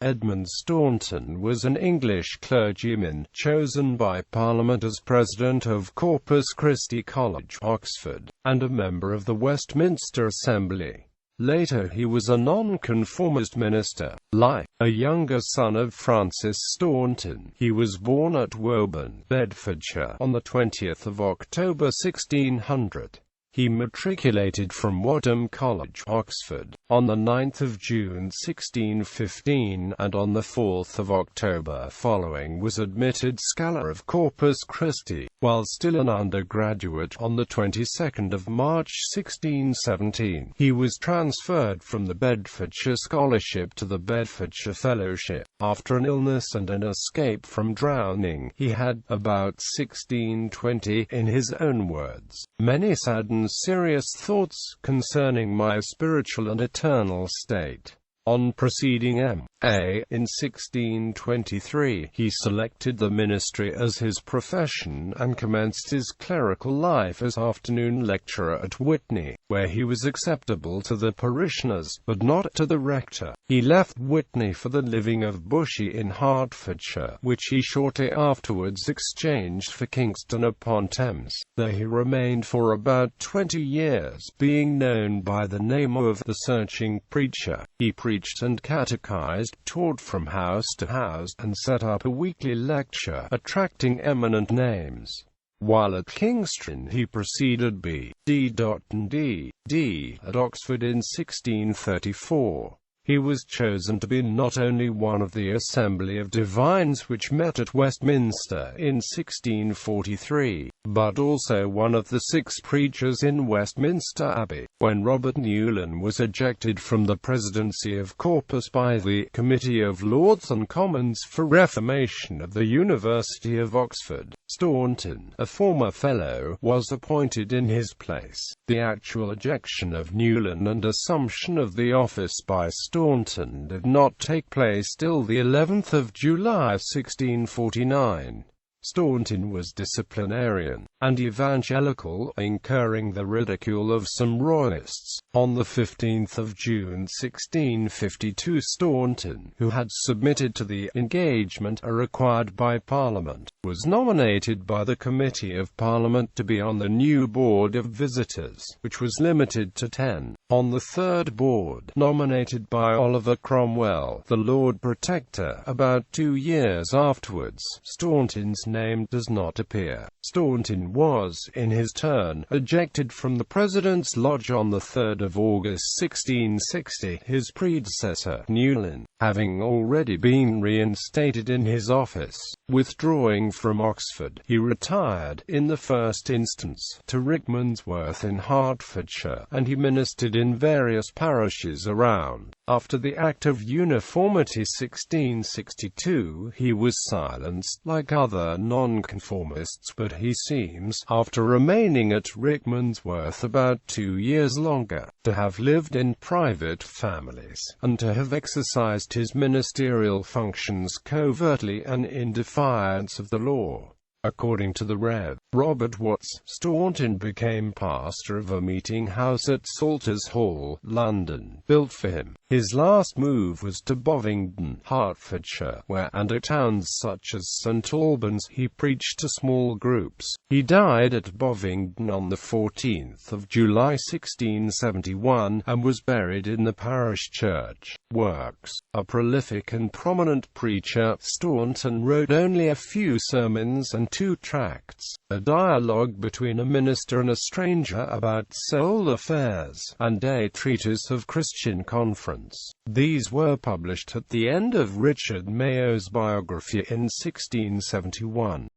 Edmund Staunton was an English clergyman, chosen by Parliament as president of Corpus Christi College, Oxford, and a member of the Westminster Assembly. Later he was a nonconformist minister. A younger son of Francis Staunton, he was born at Woburn, Bedfordshire, on the 20th of October 1600. He matriculated from Wadham College, Oxford, on the 9th of June 1615, and on the 4th of October following was admitted Scholar of Corpus Christi, while still an undergraduate. On the 22nd of March 1617, he was transferred from the Bedfordshire Scholarship to the Bedfordshire Fellowship. After an illness and an escape from drowning, he had, about 1620, in his own words, "many sad and serious thoughts concerning my spiritual and eternal state." On proceeding M.A. in 1623, he selected the ministry as his profession and commenced his clerical life as afternoon lecturer at Witney, where he was acceptable to the parishioners, but not to the rector. He left Witney for the living of Bushey in Hertfordshire, which he shortly afterwards exchanged for Kingston upon Thames. There he remained for about 20 years, being known by the name of the Searching Preacher. He preached and catechized, taught from house to house, and set up a weekly lecture, attracting eminent names. While at Kingston he preceded B.D. and D.D. at Oxford in 1634. He was chosen to be not only one of the Assembly of Divines which met at Westminster in 1643, but also one of the 6 preachers in Westminster Abbey. When Robert Newlyn was ejected from the presidency of Corpus by the Committee of Lords and Commons for Reformation of the University of Oxford, Staunton, a former fellow, was appointed in his place. The actual ejection of Newlyn and assumption of the office by Staunton did not take place till the 11th of July 1649. Staunton was disciplinarian and evangelical, incurring the ridicule of some royalists. On the 15th of June 1652, Staunton, who had submitted to the engagement required by Parliament, was nominated by the Committee of Parliament to be on the new Board of Visitors, which was limited to 10. On the third board, nominated by Oliver Cromwell, the Lord Protector, about 2 years afterwards, Staunton's name does not appear. Staunton was, in his turn, ejected from the President's Lodge on the 3rd of August 1660, his predecessor, Newlyn, having already been reinstated in his office. Withdrawing from Oxford, he retired, in the first instance, to Rickmansworth in Hertfordshire, and he ministered in various parishes around. After the Act of Uniformity 1662, he was silenced, like other nonconformists, but he seems, after remaining at Rickmansworth about 2 years longer, to have lived in private families, and to have exercised his ministerial functions covertly and in defiance of the law. According to the Rev. Robert Watts, Staunton became pastor of a meeting house at Salters Hall, London, built for him. His last move was to Bovingdon, Hertfordshire, where, and at towns such as St Albans, he preached to small groups. He died at Bovingdon on the 14th of July 1671, and was buried in the parish church. Works. A prolific and prominent preacher, Staunton wrote only a few sermons and 2 tracts, a dialogue between a minister and a stranger about soul affairs, and a treatise of Christian conference. These were published at the end of Richard Mayo's biography in 1671.